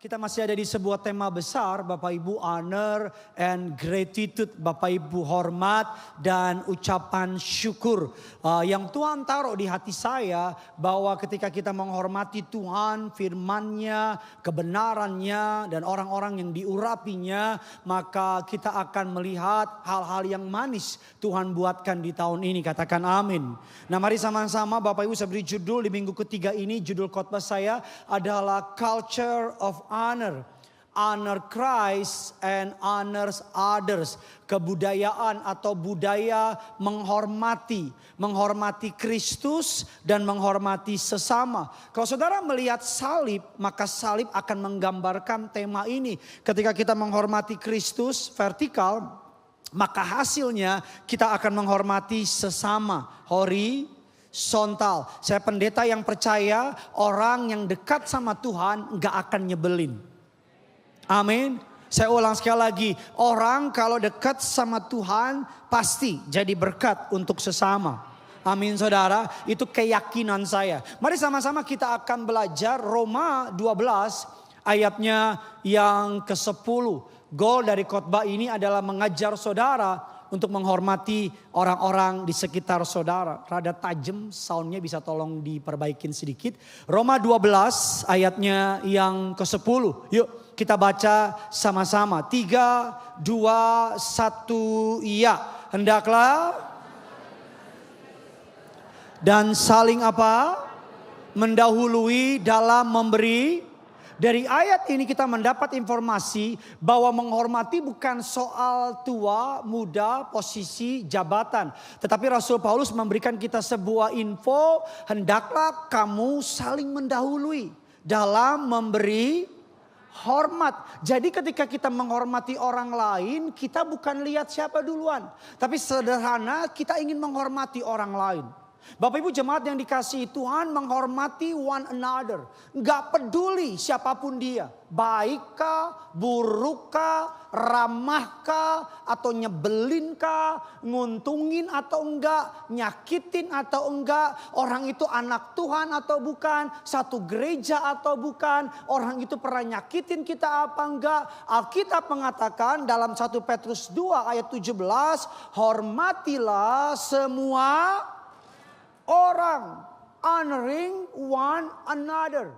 Kita masih ada di sebuah tema besar, Bapak Ibu, honor and gratitude, Bapak Ibu, hormat dan ucapan syukur. Yang Tuhan taruh di hati saya bahwa ketika kita menghormati Tuhan, firman-Nya, kebenaran-Nya dan orang-orang yang diurapinya, maka kita akan melihat hal-hal yang manis Tuhan buatkan di tahun ini. Katakan amin. Nah, mari sama-sama Bapak Ibu, saya beri judul di minggu ketiga ini, judul khotbah saya adalah Culture of Honor. Honor Christ and honors others. Kebudayaan atau budaya menghormati. Menghormati Kristus dan menghormati sesama. Kalau saudara melihat salib, maka salib akan menggambarkan tema ini. Ketika kita menghormati Kristus vertikal, maka hasilnya kita akan menghormati sesama. Horizontal. Saya pendeta yang percaya orang yang dekat sama Tuhan gak akan nyebelin. Amin. Saya ulang sekali lagi. Orang kalau dekat sama Tuhan pasti jadi berkat untuk sesama. Amin saudara. Itu keyakinan saya. Mari sama-sama kita akan belajar Roma 12 ayatnya yang ke-10. Goal dari khotbah ini adalah mengajar saudara untuk menghormati orang-orang di sekitar saudara. Rada tajam soundnya, bisa tolong diperbaikin sedikit. Roma 12 ayatnya yang ke-10. Yuk kita baca sama-sama. 3, 2, 1, iya. Hendaklah dan saling apa? Mendahului dalam memberi. Dari ayat ini kita mendapat informasi bahwa menghormati bukan soal tua, muda, posisi, jabatan. Tetapi Rasul Paulus memberikan kita sebuah info, hendaklah kamu saling mendahului dalam memberi hormat. Jadi ketika kita menghormati orang lain, kita bukan lihat siapa duluan. Tapi sederhana, kita ingin menghormati orang lain. Bapak Ibu jemaat yang dikasihi Tuhan, menghormati one another. Gak peduli siapapun dia. Baikkah, burukkah, ramahkah, atau nyebelinkah, nguntungin atau enggak, nyakitin atau enggak. Orang itu anak Tuhan atau bukan, satu gereja atau bukan. Orang itu pernah nyakitin kita apa enggak. Alkitab mengatakan dalam 1 Petrus 2 ayat 17. Hormatilah semua orang, honoring one another.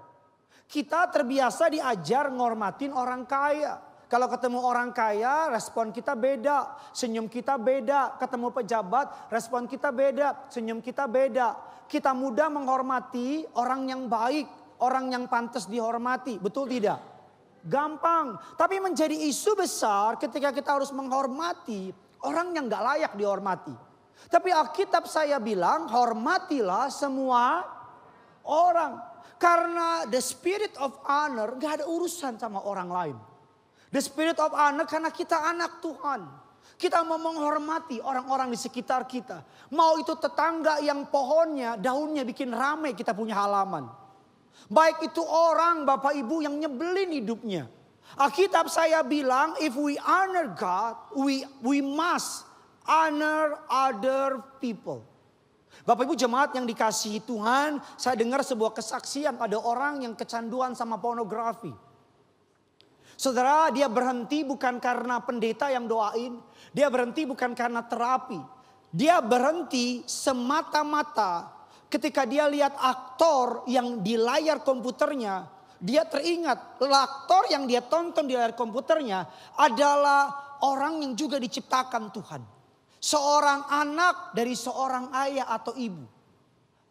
Kita terbiasa diajar ngormatin orang kaya. Kalau ketemu orang kaya, respon kita beda, senyum kita beda. Ketemu pejabat, respon kita beda, senyum kita beda. Kita mudah menghormati orang yang baik, orang yang pantas dihormati, betul tidak? Gampang. Tapi menjadi isu besar ketika kita harus menghormati orang yang gak layak dihormati. Tapi Alkitab saya bilang hormatilah semua orang. Karena the spirit of honor gak ada urusan sama orang lain. The spirit of honor karena kita anak Tuhan. Kita mau menghormati orang-orang di sekitar kita. Mau itu tetangga yang pohonnya, daunnya bikin ramai kita punya halaman. Baik itu orang Bapak Ibu yang nyebelin hidupnya. Alkitab saya bilang if we honor God, we must honor other people. Bapak Ibu jemaat yang dikasihi Tuhan, saya dengar sebuah kesaksian ada orang yang kecanduan sama pornografi. Saudara, dia berhenti bukan karena pendeta yang doain, dia berhenti bukan karena terapi. Dia berhenti semata-mata ketika dia lihat aktor yang di layar komputernya, dia teringat aktor yang dia tonton di layar komputernya adalah orang yang juga diciptakan Tuhan. Seorang anak dari seorang ayah atau ibu.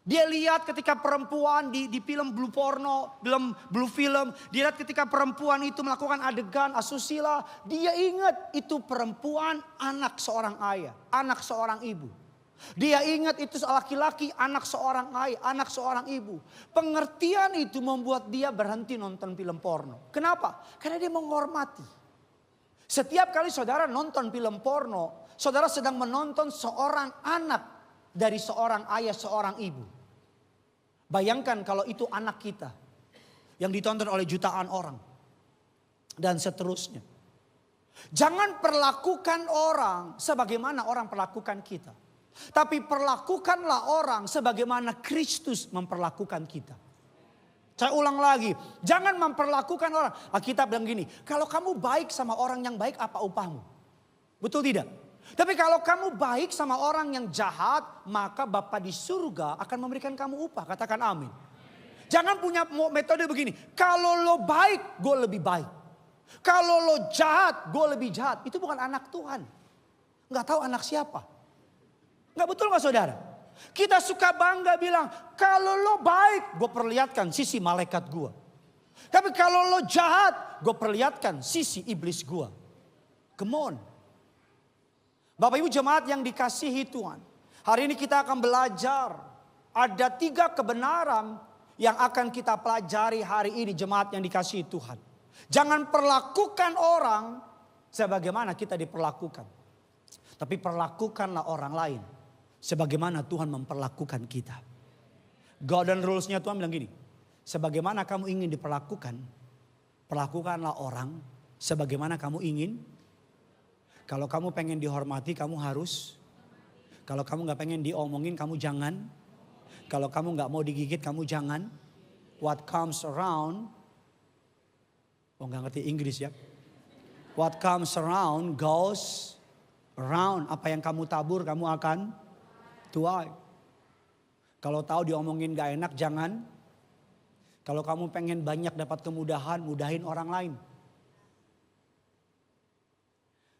Dia lihat ketika perempuan di film blue porno, blue film. Dia lihat ketika perempuan itu melakukan adegan asusila. Dia ingat itu perempuan anak seorang ayah, anak seorang ibu. Dia ingat itu laki-laki anak seorang ayah, anak seorang ibu. Pengertian itu membuat dia berhenti nonton film porno. Kenapa? Karena dia menghormati. Setiap kali saudara nonton film porno, saudara sedang menonton seorang anak dari seorang ayah, seorang ibu. Bayangkan kalau itu anak kita yang ditonton oleh jutaan orang. Dan seterusnya. Jangan perlakukan orang sebagaimana orang perlakukan kita. Tapi perlakukanlah orang sebagaimana Kristus memperlakukan kita. Saya ulang lagi, jangan memperlakukan orang. Alkitab bilang gini, kalau kamu baik sama orang yang baik, apa upahmu? Betul tidak? Tapi kalau kamu baik sama orang yang jahat, maka Bapa di surga akan memberikan kamu upah. Katakan amin. Jangan punya metode begini. Kalau lo baik, gue lebih baik. Kalau lo jahat, gue lebih jahat. Itu bukan anak Tuhan. Nggak tahu anak siapa. Nggak betul nggak saudara? Kita suka bangga bilang, kalau lo baik, gue perlihatkan sisi malaikat gue. Tapi kalau lo jahat, gue perlihatkan sisi iblis gue. Come on. Bapak Ibu jemaat yang dikasihi Tuhan. Hari ini kita akan belajar. Ada 3 kebenaran yang akan kita pelajari hari ini jemaat yang dikasihi Tuhan. Jangan perlakukan orang sebagaimana kita diperlakukan. Tapi perlakukanlah orang lain sebagaimana Tuhan memperlakukan kita. Golden rules-nya Tuhan bilang gini. Sebagaimana kamu ingin diperlakukan, perlakukanlah orang sebagaimana kamu ingin. Kalau kamu pengen dihormati, kamu harus. Kalau kamu gak pengen diomongin, kamu jangan. Kalau kamu gak mau digigit, kamu jangan. What comes around. Oh gak ngerti Inggris ya. What comes around goes around. Apa yang kamu tabur, kamu akan tuai. Kalau tahu diomongin gak enak, jangan. Kalau kamu pengen banyak dapat kemudahan, mudahin orang lain.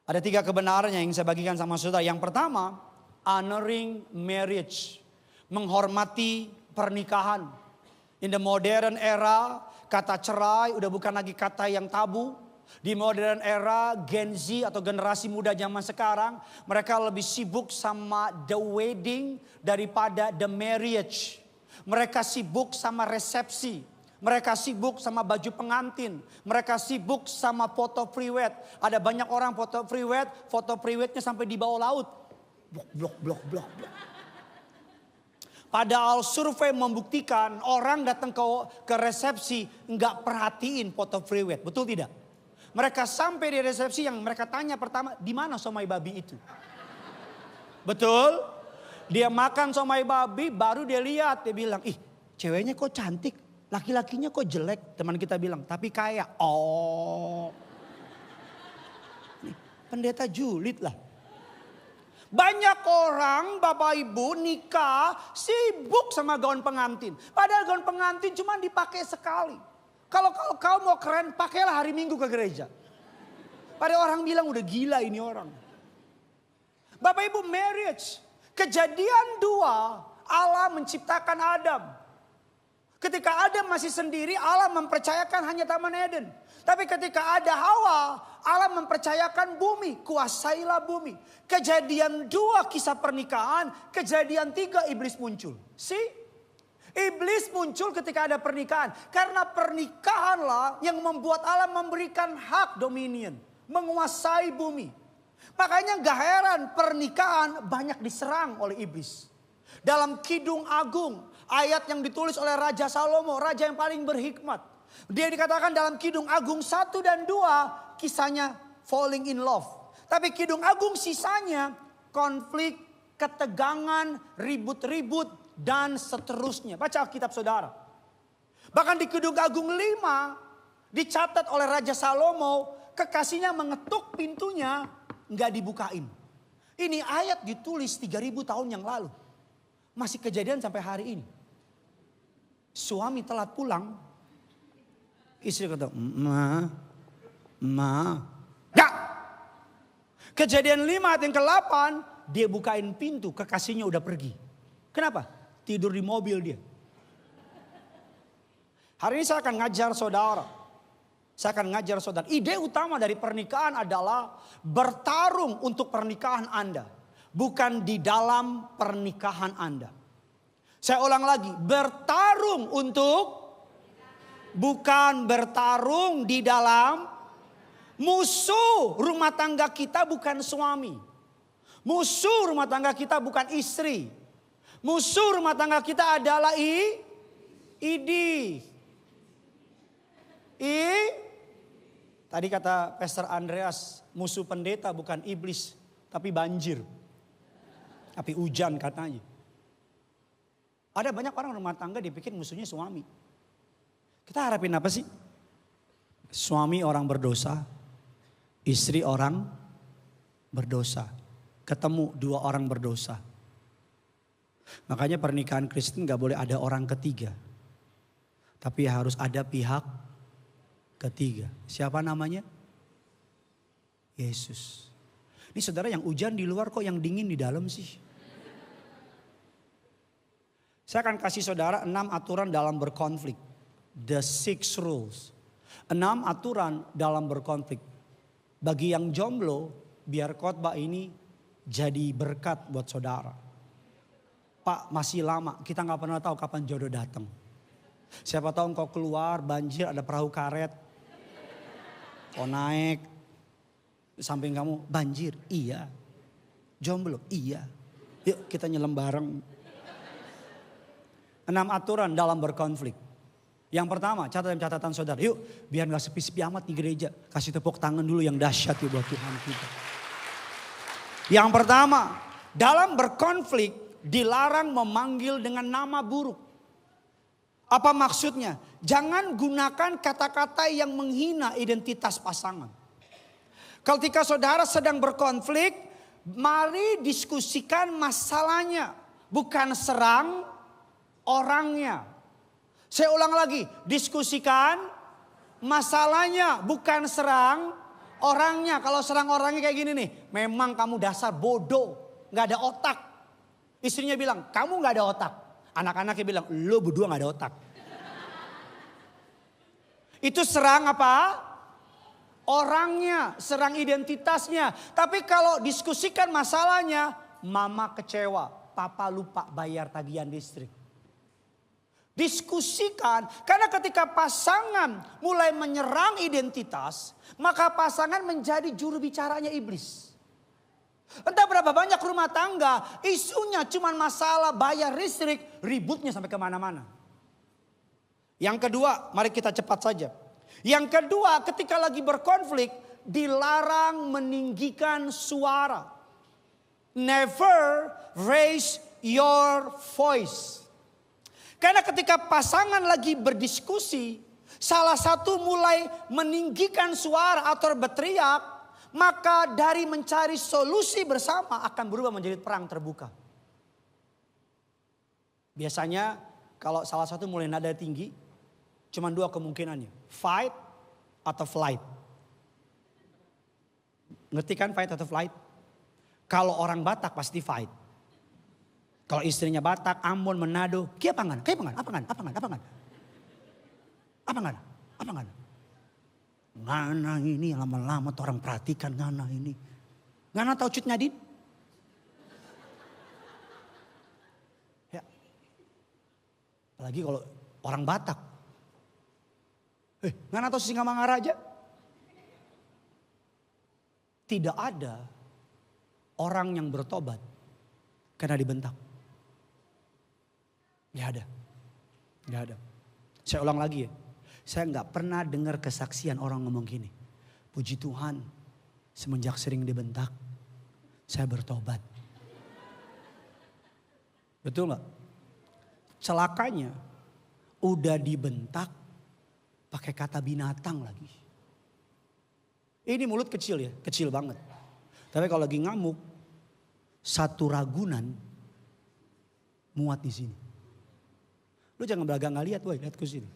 Ada 3 kebenaran yang saya bagikan sama saudara. Yang pertama, honoring marriage. Menghormati pernikahan. In the modern era, kata cerai udah bukan lagi kata yang tabu. Di modern era, Gen Z atau generasi muda zaman sekarang, mereka lebih sibuk sama the wedding daripada the marriage. Mereka sibuk sama resepsi. Mereka sibuk sama baju pengantin. Mereka sibuk sama foto pre-wed. Ada banyak orang foto pre-wednya sampai di bawah laut. Blok. Padahal survei membuktikan orang datang ke resepsi nggak perhatiin foto pre-wed. Betul tidak? Mereka sampai di resepsi yang mereka tanya pertama, di mana somai babi itu? Betul? Dia makan somai babi baru dia lihat. Dia bilang, ih ceweknya kok cantik. Laki-lakinya kok jelek. Teman kita bilang, tapi kaya. Oh. Pendeta julid lah. Banyak orang Bapak Ibu nikah sibuk sama gaun pengantin. Padahal gaun pengantin cuma dipakai sekali. Kalau kau mau keren pakailah hari Minggu ke gereja. Padahal orang bilang udah gila ini orang. Bapak Ibu marriage. Kejadian 2 Allah menciptakan Adam. Ketika Adam masih sendiri Allah mempercayakan hanya Taman Eden. Tapi ketika ada Hawa, Allah mempercayakan bumi, kuasailah bumi. Kejadian 2 kisah pernikahan, kejadian 3 iblis muncul. Iblis muncul ketika ada pernikahan. Karena pernikahanlah yang membuat Allah memberikan hak dominion, menguasai bumi. Makanya gak heran pernikahan banyak diserang oleh iblis. Dalam Kidung Agung, ayat yang ditulis oleh Raja Salomo, raja yang paling berhikmat. Dia dikatakan dalam Kidung Agung 1 dan 2 kisahnya falling in love. Tapi Kidung Agung sisanya konflik, ketegangan, ribut-ribut dan seterusnya. Baca Alkitab saudara. Bahkan di Kidung Agung 5 dicatat oleh Raja Salomo, kekasihnya mengetuk pintunya nggak dibukain. Ini ayat ditulis 3000 tahun yang lalu. Masih kejadian sampai hari ini. Suami telat pulang. Istri kata, ya. Kejadian 5 ayat yang ke-8, dia bukain pintu, kekasihnya udah pergi. Kenapa? Tidur di mobil dia. Hari ini saya akan ngajar saudara. Ide utama dari pernikahan adalah bertarung untuk pernikahan Anda. Bukan di dalam pernikahan Anda. Saya ulang lagi, bertarung untuk... Bukan bertarung di dalam. Musuh rumah tangga kita bukan suami. Musuh rumah tangga kita bukan istri. Musuh rumah tangga kita adalah Tadi kata Pastor Andreas, musuh pendeta bukan iblis, tapi banjir. Tapi hujan katanya. Ada banyak orang rumah tangga dipikir musuhnya suami. Kita harapin apa sih? Suami orang berdosa, istri orang berdosa. Ketemu dua orang berdosa. Makanya pernikahan Kristen gak boleh ada orang ketiga. Tapi harus ada pihak ketiga. Siapa namanya? Yesus. Ini saudara yang hujan di luar kok yang dingin di dalam sih? Saya akan kasih saudara 6 aturan dalam berkonflik. The 6 rules. 6 aturan dalam berkonflik. Bagi yang jomblo, biar khotbah ini jadi berkat buat saudara. Pak, masih lama, kita gak pernah tahu kapan jodoh datang. Siapa tahu engkau keluar, banjir, ada perahu karet. Kau naik, samping kamu banjir, iya. Jomblo, iya. Yuk kita nyelam bareng. 6 aturan dalam berkonflik. Yang pertama, catatan saudara. Yuk biar gak sepi-sepi amat di gereja. Kasih tepuk tangan dulu yang dahsyat buat Tuhan kita. Yang pertama, dalam berkonflik dilarang memanggil dengan nama buruk. Apa maksudnya? Jangan gunakan kata-kata yang menghina identitas pasangan. Ketika saudara sedang berkonflik, mari diskusikan masalahnya. Bukan serang orangnya. Saya ulang lagi, diskusikan masalahnya, bukan serang orangnya. Kalau serang orangnya kayak gini nih, memang kamu dasar bodoh, gak ada otak. Istrinya bilang, kamu gak ada otak. Anak-anaknya bilang, lo berdua gak ada otak. Itu serang apa? Orangnya, serang identitasnya. Tapi kalau diskusikan masalahnya, mama kecewa, papa lupa bayar tagihan listrik. Diskusikan, karena ketika pasangan mulai menyerang identitas, maka pasangan menjadi juru bicaranya iblis. Entah berapa banyak rumah tangga, isunya cuma masalah bayar listrik, ributnya sampai kemana-mana. Yang kedua, mari kita cepat saja. Yang kedua, ketika lagi berkonflik, dilarang meninggikan suara. Never raise your voice. Karena ketika pasangan lagi berdiskusi, salah satu mulai meninggikan suara atau berteriak, maka dari mencari solusi bersama akan berubah menjadi perang terbuka. Biasanya kalau salah satu mulai nada tinggi, cuma 2 kemungkinannya, fight atau flight. Ngerti kan fight atau flight? Kalau orang Batak pasti fight. Kalau istrinya Batak, Ambon, Manado, kia pangan. Ngana ini lama-lama orang perhatikan ngana ini. Ngana tahu Cut Nyadin? Ya. Apalagi kalau orang Batak. Ngana tahu Singamangaraja? Tidak ada orang yang bertobat karena dibentak. Gak ada. Saya ulang lagi ya. Saya gak pernah dengar kesaksian orang ngomong gini. Puji Tuhan, semenjak sering dibentak, saya bertobat. Betul gak? Celakanya, udah dibentak, pakai kata binatang lagi. Ini mulut kecil ya, kecil banget. Tapi kalau lagi ngamuk, satu Ragunan muat di sini. Lu jangan belaga nggak lihat, boy, lihat ke sini.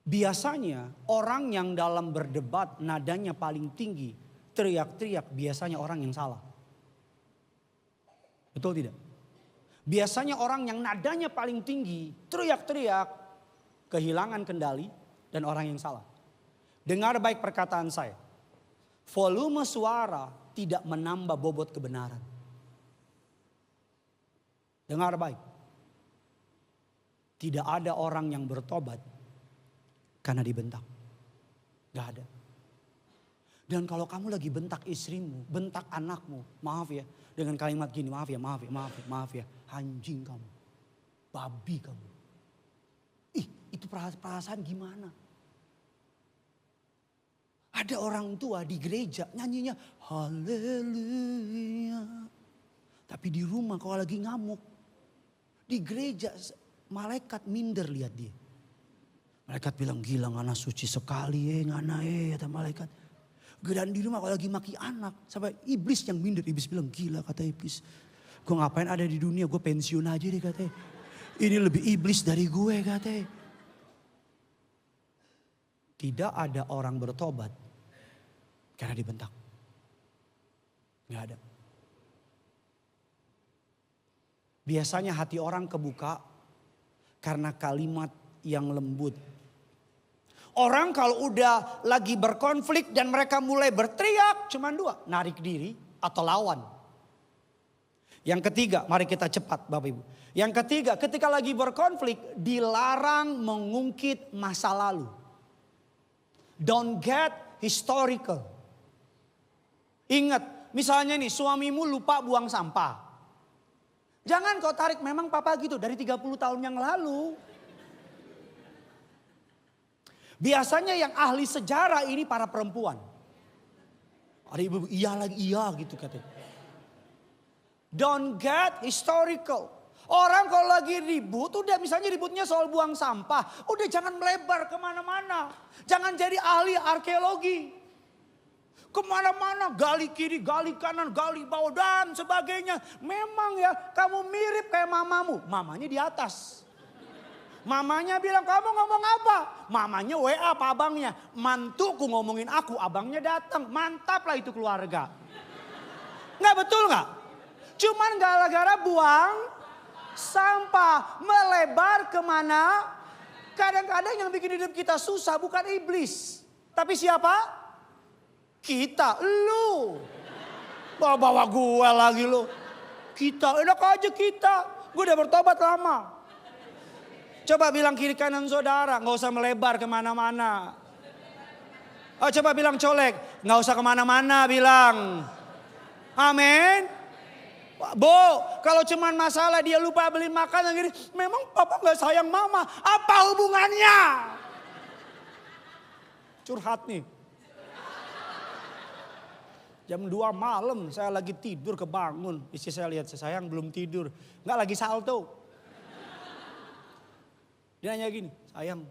Biasanya orang yang dalam berdebat nadanya paling tinggi, teriak-teriak, biasanya orang yang salah. Betul tidak? Biasanya orang yang nadanya paling tinggi, teriak-teriak, kehilangan kendali dan orang yang salah. Dengar baik perkataan saya. Volume suara tidak menambah bobot kebenaran. Dengar baik. Tidak ada orang yang bertobat karena dibentak. Gak ada. Dan kalau kamu lagi bentak istrimu, bentak anakmu, maaf ya. Dengan kalimat gini, maaf ya. Anjing kamu. Babi kamu. Itu perasaan gimana? Ada orang tua di gereja nyanyinya haleluya. Tapi di rumah kalau lagi ngamuk. Di gereja Malaikat minder lihat dia. Malaikat bilang, gila ngana suci sekali ngana kata malaikat. Gedan di rumah kalau lagi maki anak. Sampai iblis yang minder. Iblis bilang, gila kata iblis. Gue ngapain ada di dunia, gue pensiun aja deh katanya. Ini lebih iblis dari gue katanya. Tidak ada orang bertobat karena dibentak. Gak ada. Biasanya hati orang kebuka karena kalimat yang lembut. Orang kalau udah lagi berkonflik dan mereka mulai berteriak, cuman dua, narik diri atau lawan. Yang ketiga, mari kita cepat Bapak Ibu. Yang ketiga, ketika lagi berkonflik, dilarang mengungkit masa lalu. Don't get historical. Ingat, misalnya nih suamimu lupa buang sampah. Jangan kau tarik, memang papa gitu dari 30 tahun yang lalu. Biasanya yang ahli sejarah ini para perempuan. Ada ibu, iya lagi, iya gitu katanya. Don't get historical. Orang kalau lagi ribut, udah misalnya ributnya soal buang sampah. Udah jangan melebar kemana-mana. Jangan jadi ahli arkeologi. Kemana-mana, gali kiri, gali kanan, gali bawah dan sebagainya. Memang ya kamu mirip kayak mamamu. Mamanya di atas. Mamanya bilang, kamu ngomong apa? Mamanya WA apa abangnya. Mantuku ngomongin aku, abangnya datang. Mantap lah itu keluarga. Nggak betul nggak? Cuman gara-gara buang sampah. Melebar kemana? Kadang-kadang yang bikin hidup kita susah bukan iblis. Tapi siapa? Kita, lu. Bawa gue lagi lu. Kita, enak aja kita. Gue udah bertobat lama. Coba bilang kiri kanan saudara, gak usah melebar kemana-mana. Oh, coba bilang colek, gak usah kemana-mana bilang. Amin. Bu, kalau cuman masalah dia lupa beli makanan gini, memang papa gak sayang mama. Apa hubungannya? Curhat nih. Jam 2 malam saya lagi tidur kebangun. Istri saya lihat, sayang belum tidur. Enggak, lagi salto. Dia nanya gini, sayang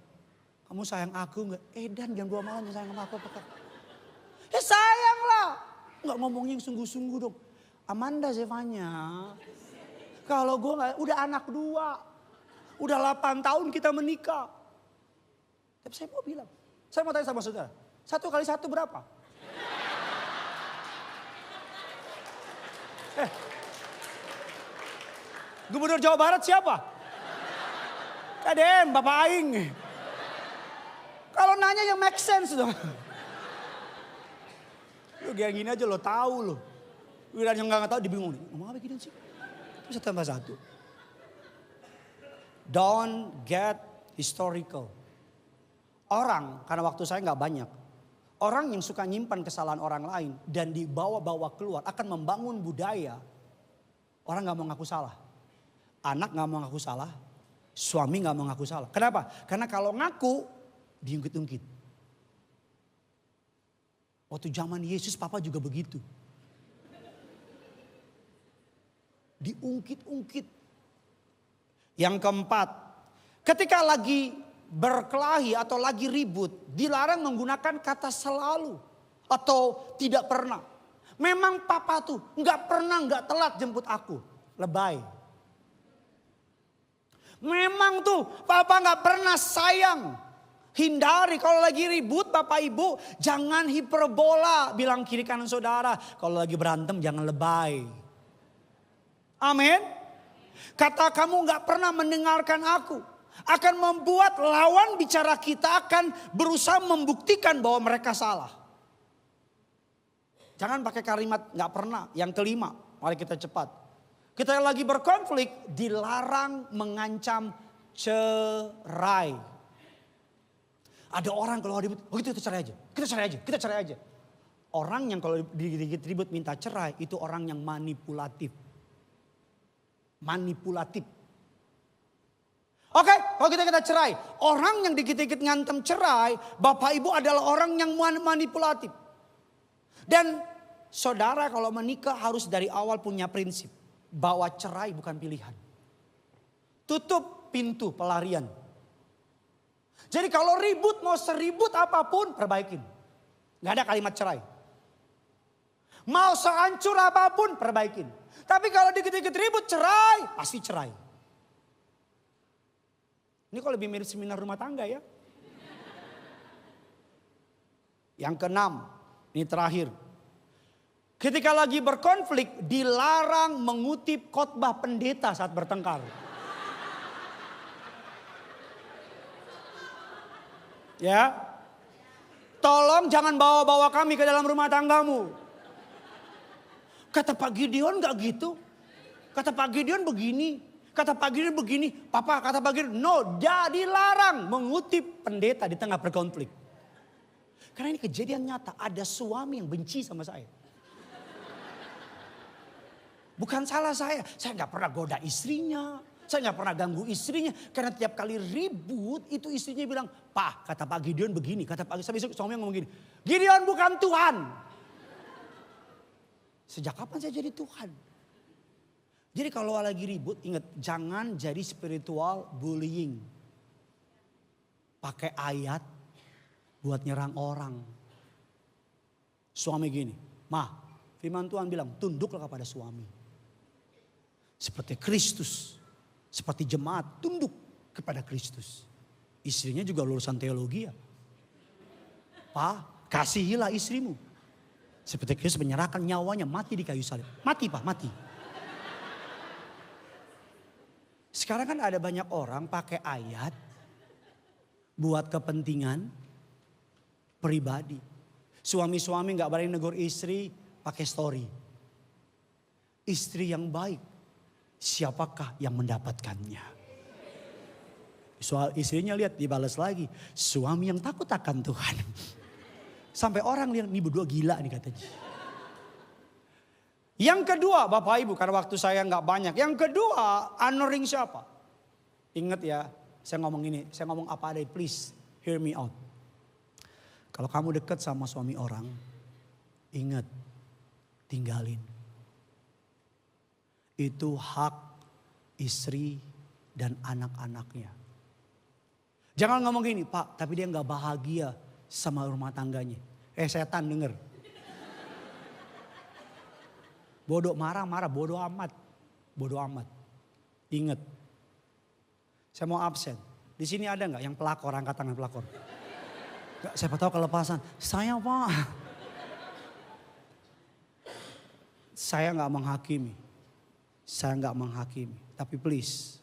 kamu sayang aku enggak? Dan jam 2 malam sayang sama aku apa? Ya sayang lah. Enggak ngomongnya yang sungguh-sungguh dong. Amanda Zevanya. Kalau gue gak, udah anak 2. Udah 8 tahun kita menikah. Tapi saya mau bilang, saya mau tanya sama saudara. 1 kali 1 berapa? Gubernur Jawa Barat siapa? KDM, Bapak Aing. Kalau nanya yang make sense dong. Lu kayak gini aja lo tahu lo. Wiran yang gak tahu dibingung. Ngomong apa gini sih? Bisa tambah 1. Don't get historical. Orang, karena waktu saya gak banyak. Orang yang suka nyimpan kesalahan orang lain dan dibawa-bawa keluar akan membangun budaya. Orang gak mau ngaku salah. Anak gak mau ngaku salah. Suami gak mau ngaku salah. Kenapa? Karena kalau ngaku diungkit-ungkit. Waktu zaman Yesus papa juga begitu. Diungkit-ungkit. Yang keempat, ketika lagi berkelahi atau lagi ribut, dilarang menggunakan kata selalu atau tidak pernah. Memang papa tuh nggak pernah nggak telat jemput aku, lebay. Memang tuh papa nggak pernah sayang, hindari kalau lagi ribut bapak ibu jangan hiperbola, bilang kiri kanan saudara. Kalau lagi berantem jangan lebay. Amin. Kata kamu nggak pernah mendengarkan aku. Akan membuat lawan bicara kita akan berusaha membuktikan bahwa mereka salah. Jangan pakai kalimat gak pernah. Yang kelima, mari kita cepat. Kita lagi berkonflik, dilarang mengancam cerai. Ada orang kalau ribut, oh kita cerai aja, kita cerai aja. Orang yang kalau dikit ribut minta cerai, itu orang yang manipulatif. Oke, kalau kita cerai. Orang yang dikit-dikit ngantem cerai, Bapak Ibu adalah orang yang manipulatif. Dan saudara kalau menikah harus dari awal punya prinsip. Bahwa cerai bukan pilihan. Tutup pintu pelarian. Jadi kalau ribut, mau seribut apapun, perbaikin. Gak ada kalimat cerai. Mau sehancur apapun, perbaikin. Tapi kalau dikit-dikit ribut, cerai, pasti cerai. Ini kok lebih mirip seminar rumah tangga ya. Yang keenam, ini terakhir. Ketika lagi berkonflik, dilarang mengutip khotbah pendeta saat bertengkar. Ya, tolong jangan bawa-bawa kami ke dalam rumah tanggamu. Kata Pak Gideon gak gitu. Kata Pak Gideon begini. Kata Pak Gideon begini. Papa kata Pak Gideon, no, jadi larang mengutip pendeta di tengah berkonflik. Karena ini kejadian nyata, ada suami yang benci sama saya. Bukan salah saya gak pernah goda istrinya. Saya gak pernah ganggu istrinya. Karena tiap kali ribut itu istrinya bilang, Pak kata Pak Gideon begini. Kata Pak Gideon, suaminya ngomong gini. Gideon bukan Tuhan. Sejak kapan saya jadi Tuhan? Jadi kalau lagi ribut ingat jangan jadi spiritual bullying. Pakai ayat buat nyerang orang. Suami gini, firman Tuhan bilang tunduklah kepada suami. Seperti Kristus. Seperti jemaat tunduk kepada Kristus. Istrinya juga lulusan teologi ya. Pak, kasihilah istrimu. Seperti Kristus menyerahkan nyawanya mati di kayu salib. Mati Pak, mati. Sekarang kan ada banyak orang pakai ayat buat kepentingan pribadi. Suami-suami gak berani negur istri pakai story. Istri yang baik. Siapakah yang mendapatkannya? Soal istrinya lihat dibalas lagi. Suami yang takut akan Tuhan. Sampai orang lihat ini berdua gila nih katanya. Yang kedua Bapak Ibu karena waktu saya nggak banyak. Yang kedua honoring siapa? Ingat ya saya ngomong apa adanya, please hear me out. Kalau kamu dekat sama suami orang, ingat tinggalin. Itu hak istri dan anak-anaknya. Jangan ngomong gini, Pak, tapi dia nggak bahagia sama rumah tangganya. Setan denger. Bodoh marah-marah, bodoh amat. Bodoh amat. Ingat. Saya mau absen. Di sini ada nggak yang pelakor, angkat tangan pelakor? Gak, siapa tahu kelepasan. Saya Pak. Saya nggak menghakimi. Saya nggak menghakimi, tapi please,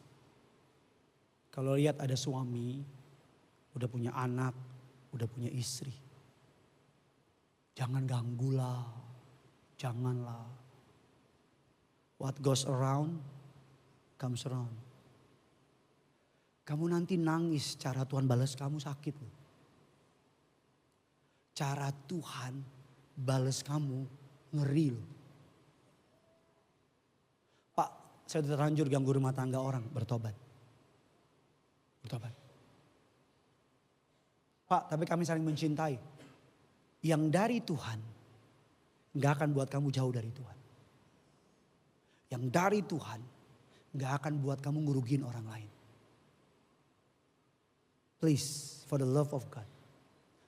kalau lihat ada suami, udah punya anak, udah punya istri, jangan ganggulah, janganlah. What goes around, comes around. Kamu nanti nangis, cara Tuhan balas kamu sakit loh. Cara Tuhan balas kamu ngeri loh. Saya sudah terlanjur ganggu rumah tangga orang, bertobat. Bertobat. Pak, tapi kami saling mencintai. Yang dari Tuhan, gak akan buat kamu jauh dari Tuhan. Yang dari Tuhan, gak akan buat kamu ngerugiin orang lain. Please, for the love of God.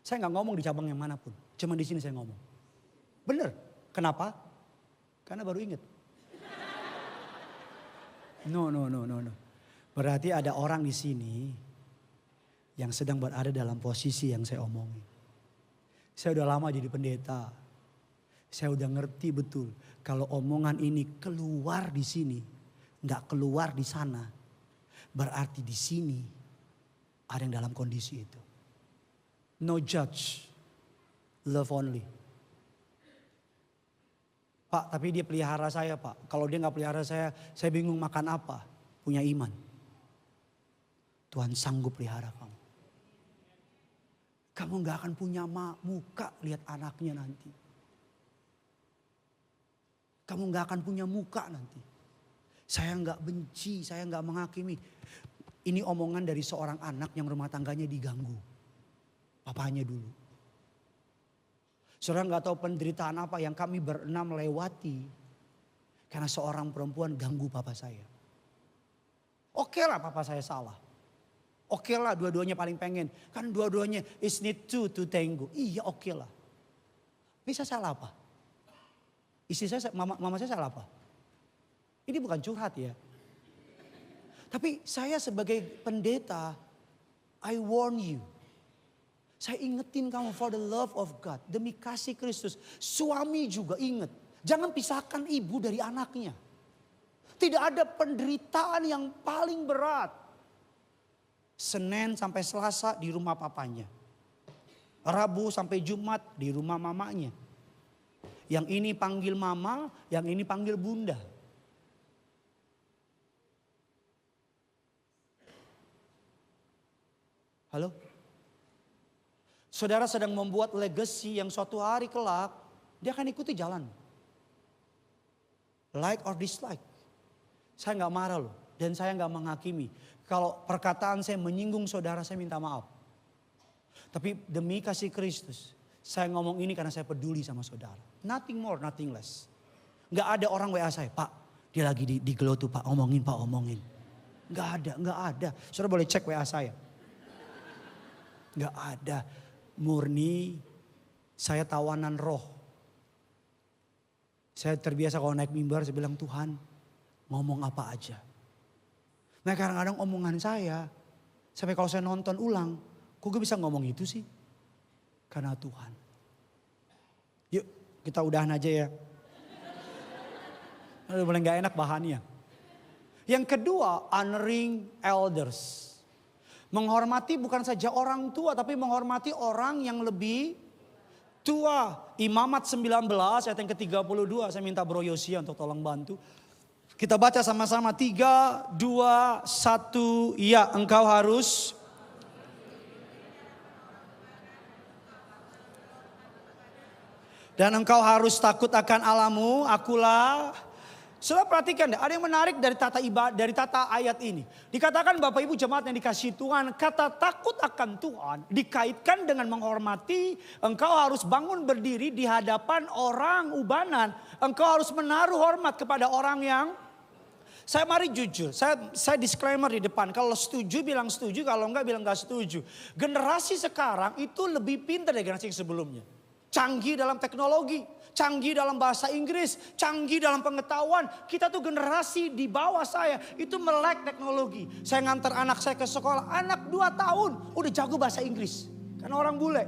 Saya gak ngomong di cabang yang manapun, cuma di sini saya ngomong. Bener, kenapa? Karena baru ingat. No. Berarti ada orang di sini yang sedang berada dalam posisi yang saya omongin. Saya udah lama jadi pendeta. Saya udah ngerti betul kalau omongan ini keluar di sini, nggak keluar di sana, berarti di sini ada yang dalam kondisi itu. No judge, love only. Pak, tapi dia pelihara saya Pak. Kalau dia gak pelihara saya bingung makan apa. Punya iman. Tuhan sanggup pelihara kamu. Kamu gak akan punya muka lihat anaknya nanti. Kamu gak akan punya muka nanti. Saya gak benci, saya gak menghakimi. Ini omongan dari seorang anak yang rumah tangganya diganggu. Papanya dulu. Saudara gak tahu penderitaan apa yang kami berenam lewati. Karena seorang perempuan ganggu papa saya. Oke lah papa saya salah. Oke lah dua-duanya paling pengen. Kan dua-duanya is need two to tango. Iya oke lah. Bisa salah apa? Istri saya, mama saya salah apa? Ini bukan curhat ya. Tapi saya sebagai pendeta, I warn you. Saya ingetin kamu for the love of God. Demi kasih Kristus. Suami juga ingat. Jangan pisahkan ibu dari anaknya. Tidak ada penderitaan yang paling berat. Senin sampai Selasa di rumah papanya. Rabu sampai Jumat di rumah mamanya. Yang ini panggil mama, yang ini panggil bunda. Halo? Saudara sedang membuat legacy yang suatu hari kelak, dia akan ikuti jalan. Like or dislike. Saya nggak marah loh, dan saya nggak menghakimi. Kalau perkataan saya menyinggung saudara, saya minta maaf. Tapi demi kasih Kristus, saya ngomong ini karena saya peduli sama saudara. Nothing more, nothing less. Nggak ada orang WA saya, Pak, dia lagi di Gelo tuh Pak, omongin Pak, omongin. Nggak ada. Saudara boleh cek WA saya. Nggak ada. Murni saya tawanan roh. Saya terbiasa kalau naik mimbar saya bilang Tuhan ngomong apa aja. Nah kadang-kadang omongan saya sampai kalau saya nonton ulang, kok gue bisa ngomong itu sih? Karena Tuhan. Yuk kita udahan aja ya. Udah mulai gak enak bahannya. Yang kedua, honoring elders. Menghormati bukan saja orang tua tapi menghormati orang yang lebih tua. Imamat 19 ayat yang ke-32. Saya minta Bro Yosia untuk tolong bantu. Kita baca sama-sama 3, 2, 1. Ya, engkau harus. Dan engkau harus takut akan Allahmu. Akulah. Saudara perhatikan deh, ada yang menarik dari tata ibadah, dari tata ayat ini. Dikatakan Bapak Ibu jemaat yang dikasihi Tuhan, kata takut akan Tuhan dikaitkan dengan menghormati. Engkau harus bangun berdiri di hadapan orang ubanan. Engkau harus menaruh hormat kepada orang yang. Saya mari jujur, saya disclaimer di depan. Kalau setuju bilang setuju, kalau enggak bilang enggak setuju. Generasi sekarang itu lebih pintar dari generasi yang sebelumnya. Canggih dalam teknologi, canggih dalam bahasa Inggris, canggih dalam pengetahuan. Kita tuh generasi di bawah saya itu melek teknologi. Saya ngantar anak saya ke sekolah, anak 2 tahun udah jago bahasa Inggris. Karena orang bule.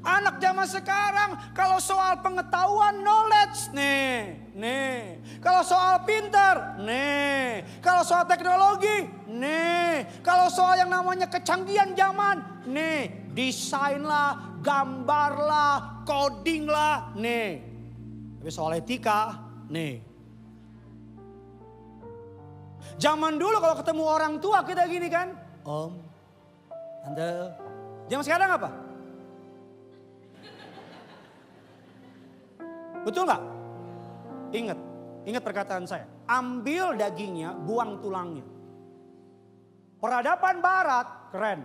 Anak zaman sekarang kalau soal pengetahuan knowledge nih. Kalau soal pintar nih. Kalau soal teknologi nih. Kalau soal yang namanya kecanggihan zaman nih. Desain lah, gambar lah, coding lah nih. Tapi soal etika nih. Zaman dulu kalau ketemu orang tua kita gini kan. Om, Tante. Zaman sekarang apa? Betul nggak? Ingat perkataan saya. Ambil dagingnya, buang tulangnya. Peradaban barat keren.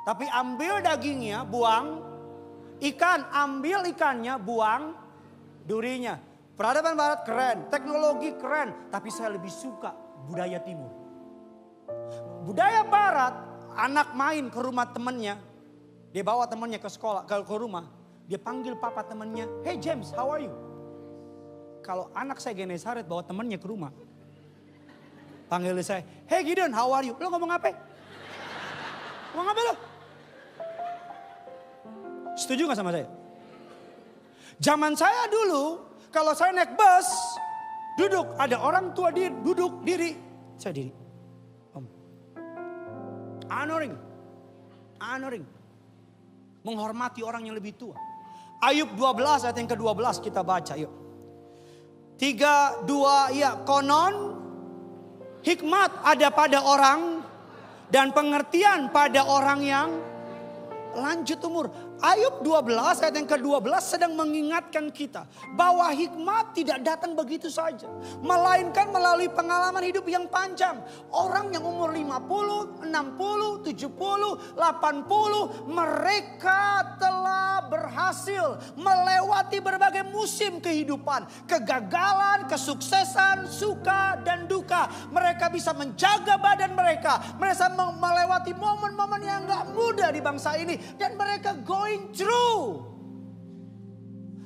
Tapi ambil dagingnya, buang ikan. Ambil ikannya, buang durinya. Peradaban barat keren, teknologi keren. Tapi saya lebih suka budaya timur. Budaya barat, anak main ke rumah temannya. Dia bawa temannya ke sekolah, ke rumah. Dia panggil papa temannya, hey James, how are you? Kalau anak saya Genesaret bawa temannya ke rumah. Panggil saya, hey Gideon, how are you? Lo ngomong apa? Ngomong apa lo? Setuju gak sama saya? Zaman saya dulu, kalau saya naik bus, duduk, ada orang tua duduk, diri. Saya diri. Om. Honoring. Menghormati orang yang lebih tua. Ayub 12 ayat yang ke-12 kita baca yuk. 3, 2, ya. Konon hikmat ada pada orang dan pengertian pada orang yang lanjut umur. Ayub 12 ayat yang ke-12 sedang mengingatkan kita bahwa hikmat tidak datang begitu saja. Melainkan melalui pengalaman hidup yang panjang. Orang yang umur 50, 60, 70, 80 mereka telah berhasil melewati berbagai musim kehidupan. Kegagalan, kesuksesan, suka dan duka. Mereka bisa menjaga badan mereka. Mereka melewati momen-momen yang gak mudah di bangsa ini. Dan mereka going through.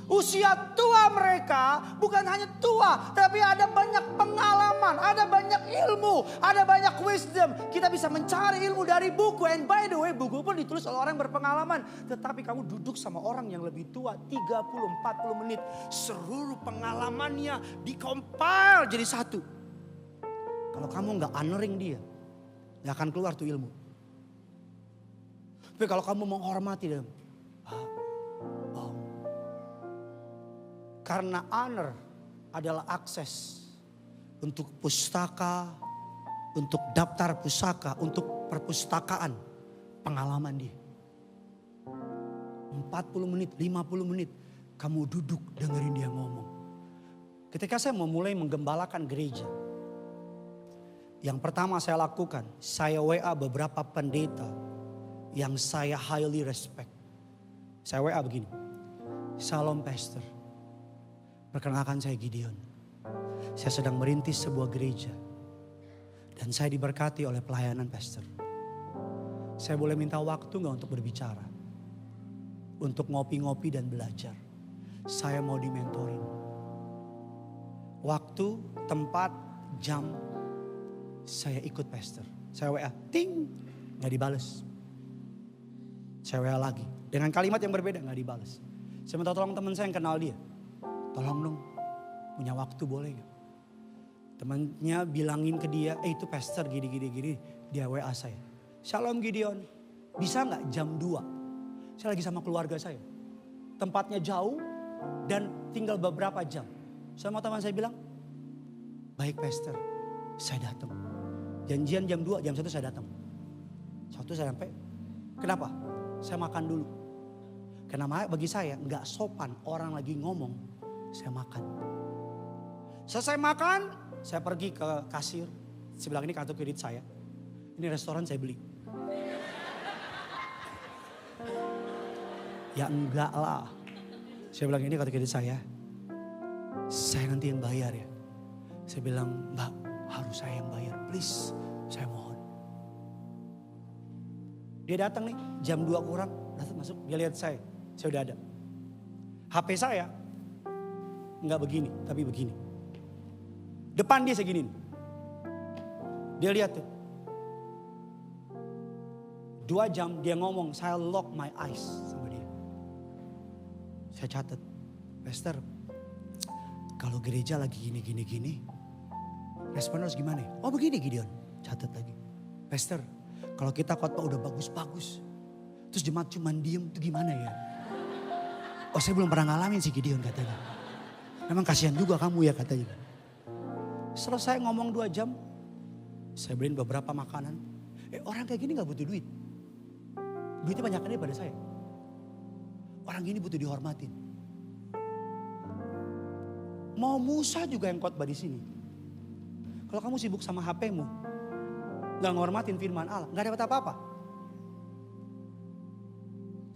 Usia tua mereka bukan hanya tua, tapi ada banyak pengalaman, ada banyak ilmu, ada banyak wisdom. Kita bisa mencari ilmu dari buku. And by the way, buku pun ditulis oleh orang yang berpengalaman. Tetapi kamu duduk sama orang yang lebih tua 30-40 menit. Seluruh pengalamannya dikompil jadi satu. Kalau kamu gak honoring dia, gak akan keluar tuh ilmu. Tapi kalau kamu menghormati dia, karena honor adalah akses untuk pustaka, untuk daftar pusaka, untuk perpustakaan pengalaman dia. 40 menit, 50 menit kamu duduk dengerin dia ngomong. Ketika saya memulai menggembalakan gereja, yang pertama saya lakukan, saya WA beberapa pendeta yang saya highly respect. Saya WA begini, Shalom Pastor. Perkenalkan saya Gideon. Saya sedang merintis sebuah gereja. Dan saya diberkati oleh pelayanan pastor. Saya boleh minta waktu gak untuk berbicara? Untuk ngopi-ngopi dan belajar. Saya mau dimentorin. Waktu, tempat, jam. Saya ikut pastor. Saya WA, ting, gak dibales. Saya WA lagi. Dengan kalimat yang berbeda gak dibales. Saya minta tolong teman saya yang kenal dia. Tolong dong, punya waktu boleh gak? Temannya bilangin ke dia, itu pastor gini. Dia WA saya. Shalom Gideon, bisa gak jam 2? Saya lagi sama keluarga saya. Tempatnya jauh dan tinggal beberapa jam. Sama teman saya bilang, baik pastor, saya datang. Janjian jam 2, jam 1 saya datang. 1 saya sampai, kenapa? Saya makan dulu. Karena bagi saya gak sopan orang lagi ngomong. Saya makan. Selesai makan, saya pergi ke kasir. Sebelah ini kartu kredit saya. Ini restoran saya beli. Ya enggak lah. Saya bilang ini kartu kredit saya. Saya nanti yang bayar ya. Saya bilang, Mbak, harus saya yang bayar. Please, saya mohon. Dia datang nih, jam 2 kurang. Datang masuk, dia lihat saya udah ada. HP saya enggak begini, tapi begini. Depan dia segini. Dia lihat tuh. 2 jam dia ngomong, saya lock my eyes sama dia. Saya catat, Pastor, kalau gereja lagi gini. Respon harus gimana ya? Oh begini Gideon, catat lagi. Pastor, kalau kita khotbah udah bagus-bagus. Terus jemaat cuman diem, itu gimana ya? Oh saya belum pernah ngalamin sih Gideon katanya. Memang kasihan juga kamu ya katanya. Selesai ngomong 2 jam. Saya beliin beberapa makanan. Orang kayak gini gak butuh duit. Duitnya banyak daripada saya. Orang gini butuh dihormatin. Mau Musa juga yang khotbah di sini. Kalau kamu sibuk sama HP-mu. Gak ngormatin firman Allah. Gak dapat apa-apa.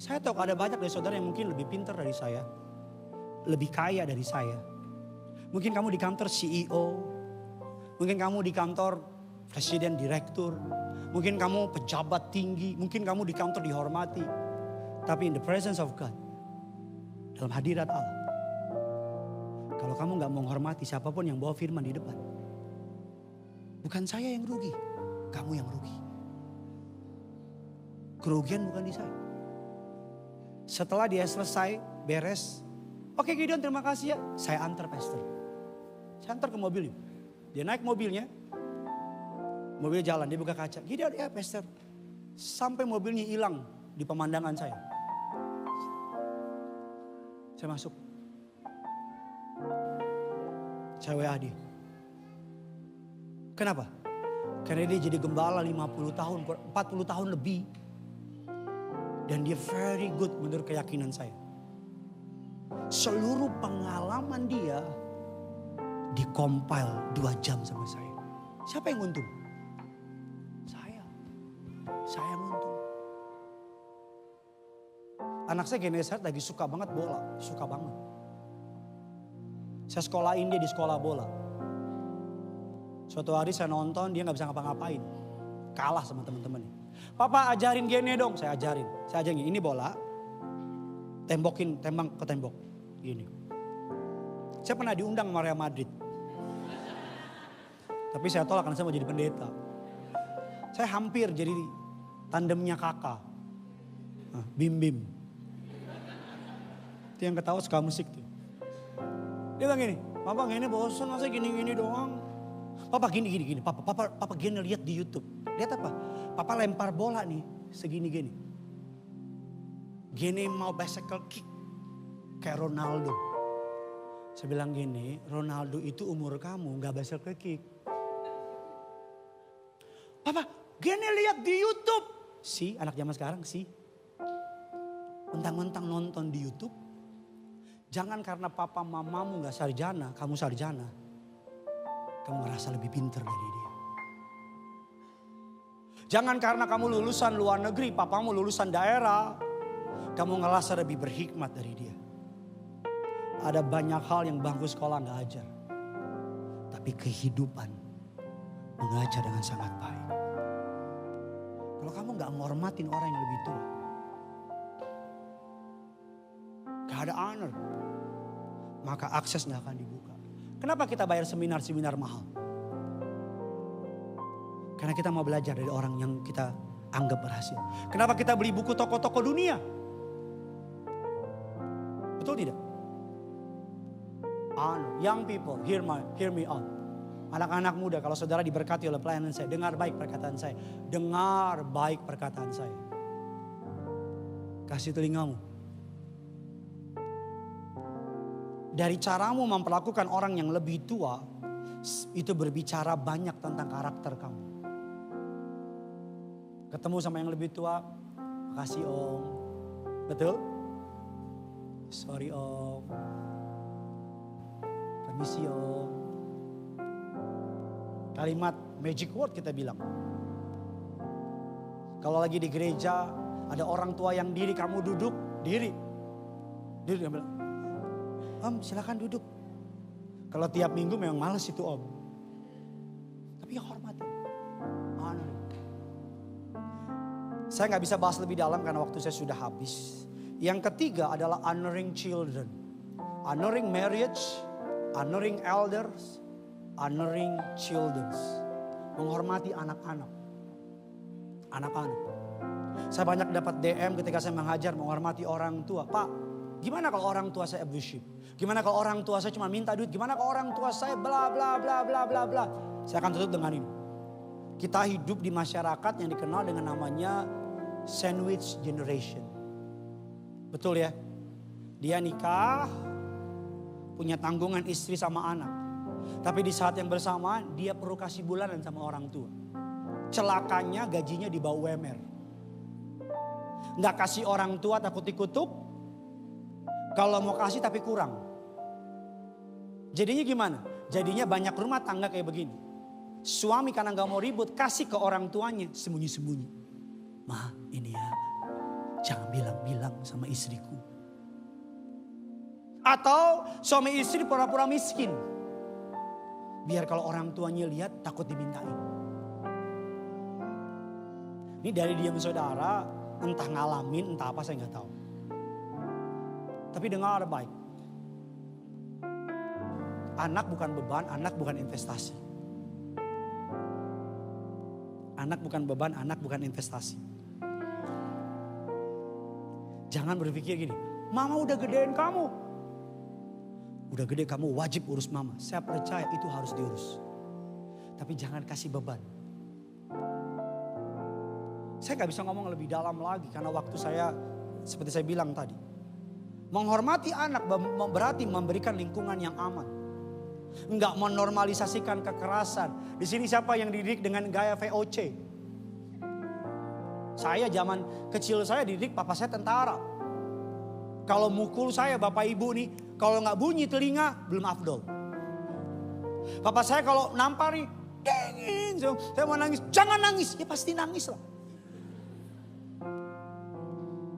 Saya tahu ada banyak dari saudara yang mungkin lebih pintar dari saya. Lebih kaya dari saya. Mungkin kamu di kantor CEO. Mungkin kamu di kantor presiden, direktur. Mungkin kamu pejabat tinggi. Mungkin kamu di kantor dihormati. Tapi in the presence of God. Dalam hadirat Allah. Kalau kamu gak menghormati siapapun yang bawa firman di depan. Bukan saya yang rugi. Kamu yang rugi. Kerugian bukan di saya. Setelah dia selesai, beres. Oke Gideon terima kasih ya. Saya antar pastor. Saya antar ke mobilnya. Dia naik mobilnya. Mobil jalan, dia buka kaca. Gideon ya pastor. Sampai mobilnya hilang di pemandangan saya. Saya masuk. Saya WA dia. Kenapa? Karena dia jadi gembala 50 tahun, 40 tahun lebih. Dan dia very good menurut keyakinan saya. Seluruh pengalaman dia di-compile 2 jam sama saya. Siapa yang untung? Saya. Saya yang untung. Anak saya Genesaret lagi suka banget bola. Suka banget. Saya sekolahin dia di sekolah bola. Suatu hari saya nonton, dia gak bisa ngapa-ngapain. Kalah sama teman-temannya. Papa ajarin Gene dong, saya ajarin. Saya ajarin, ini bola. Tembang ke tembok. Gini. Saya pernah diundang sama Real Madrid. Tapi saya tolak karena saya mau jadi pendeta. Saya hampir jadi tandemnya kakak. Bim Bim. Itu yang ketawa suka musik tuh. Dia bilang gini, Papa Gene bosan masa gini-gini doang. Papa gini. Papa Gene lihat di YouTube. Lihat apa? Papa lempar bola nih segini-gini. Gene mau bicycle kick kayak Ronaldo. Saya bilang gini, Ronaldo itu umur kamu gak bicycle kick. Papa, Gene lihat di YouTube. Si, anak zaman sekarang si. Mentang-mentang nonton di YouTube. Jangan karena papa mamamu gak sarjana, kamu sarjana. Kamu merasa lebih pintar dari dia. Jangan karena kamu lulusan luar negeri, papamu lulusan daerah. Kamu ngerasa lebih berhikmat dari dia. Ada banyak hal yang bangku sekolah gak ajar. Tapi kehidupan mengajar dengan sangat baik. Kalau kamu gak menghormatin orang yang lebih tua. Gak ada honor. Maka akses gak akan dibuka. Kenapa kita bayar seminar-seminar mahal? Karena kita mau belajar dari orang yang kita anggap berhasil. Kenapa kita beli buku toko-toko dunia? Betul tidak? Honor. Young people, hear me out. Anak-anak muda, kalau saudara diberkati oleh pelayanan saya, dengar baik perkataan saya. Dengar baik perkataan saya. Kasih telingamu. Dari caramu memperlakukan orang yang lebih tua, itu berbicara banyak tentang karakter kamu. Ketemu sama yang lebih tua, makasih om. Betul? Sorry om. Permisi om. Kalimat magic word kita bilang. Kalau lagi di gereja, ada orang tua yang diri, kamu duduk, diri. Diri, dia bilang, om silakan duduk. Kalau tiap minggu memang males itu om. Tapi ya hormati. Honor. Saya gak bisa bahas lebih dalam karena waktu saya sudah habis. Yang ketiga adalah honoring children. Honoring marriage, honoring elders, honoring children. Menghormati anak-anak. Anak-anak. Saya banyak dapat DM ketika saya mengajar menghormati orang tua. Pak, gimana kalau orang tua saya abusive? Gimana kalau orang tua saya cuma minta duit? Gimana kalau orang tua saya bla bla bla bla bla bla? Saya akan tutup dengan ini. Kita hidup di masyarakat yang dikenal dengan namanya sandwich generation. Betul ya? Dia nikah, punya tanggungan istri sama anak. Tapi di saat yang bersamaan dia perlu kasih bulanan sama orang tua. Celakanya gajinya di bawah UMR. Nggak kasih orang tua takut dikutuk. Kalau mau kasih tapi kurang. Jadinya gimana? Jadinya banyak rumah tangga kayak begini. Suami karena gak mau ribut kasih ke orang tuanya sembunyi-sembunyi. Ma ini ya, jangan bilang-bilang sama istriku. Atau suami istri pura-pura miskin. Biar kalau orang tuanya lihat takut dimintain. Ini dari diam saudara, entah ngalamin entah apa saya gak tahu. Tapi dengar baik. Anak bukan beban, anak bukan investasi. Anak bukan beban, anak bukan investasi. Jangan berpikir gini, mama udah gedein kamu. Udah gede kamu wajib urus mama. Saya percaya itu harus diurus. Tapi jangan kasih beban. Saya gak bisa ngomong lebih dalam lagi karena waktu saya seperti saya bilang tadi. Menghormati anak berarti memberikan lingkungan yang aman. Enggak menormalisasikan kekerasan. Di sini siapa yang dididik dengan gaya VOC? Saya zaman kecil saya dididik papa saya tentara. Kalau mukul saya bapak ibu nih, kalau nggak bunyi telinga belum afdol. Papa saya kalau nampar nih, dingin, saya mau nangis, jangan nangis, ya pasti nangis lah.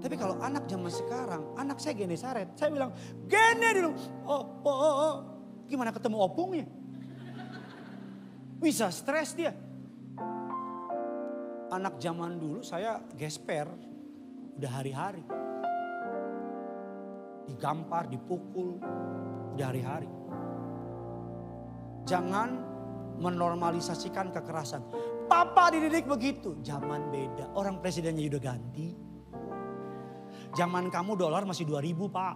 Tapi kalau anak zaman sekarang, anak saya Genesaret, saya bilang, Gene dulu, gimana ketemu opungnya? Bisa stres dia. Anak zaman dulu saya gesper, udah hari-hari. Digampar, dipukul, udah hari-hari. Jangan menormalisasikan kekerasan. Papa dididik begitu, zaman beda. Orang presidennya udah ganti. Zaman kamu dolar masih 2.000 Pak.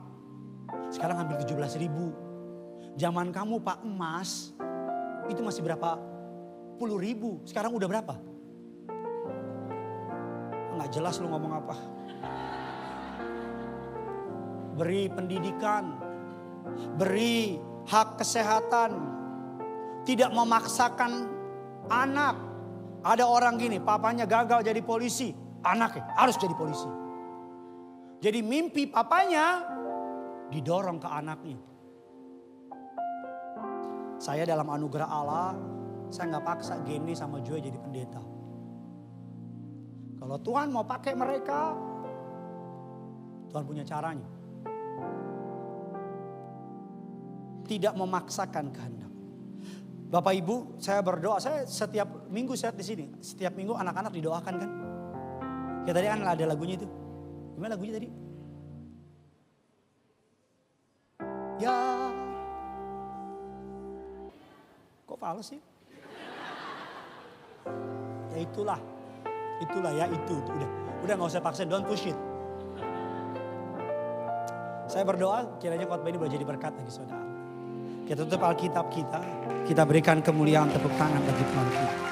Sekarang hampir 17.000. Zaman kamu Pak emas itu masih berapa puluh ribu. Sekarang udah berapa? Nggak jelas lu ngomong apa. Beri pendidikan. Beri hak kesehatan. Tidak memaksakan anak. Ada orang gini, papanya gagal jadi polisi. Anaknya harus jadi polisi. Jadi mimpi papanya didorong ke anaknya. Saya dalam anugerah Allah, saya nggak paksa Geni sama Joy jadi pendeta. Kalau Tuhan mau pakai mereka, Tuhan punya caranya. Tidak memaksakan kehendak. Bapak Ibu, saya berdoa, saya setiap minggu saya di sini, setiap minggu anak-anak didoakan kan. Ya tadi kan ada lagunya itu. Gimana lagunya tadi? Ya. Kok fals sih? Ya itulah. Itulah ya itu. Udah gak usah paksa, don't push it. Saya berdoa kiranya khotbah ini boleh jadi berkat bagi saudara. Kita tutup Alkitab kita. Kita berikan kemuliaan tepuk tangan bagi Tuhan kita.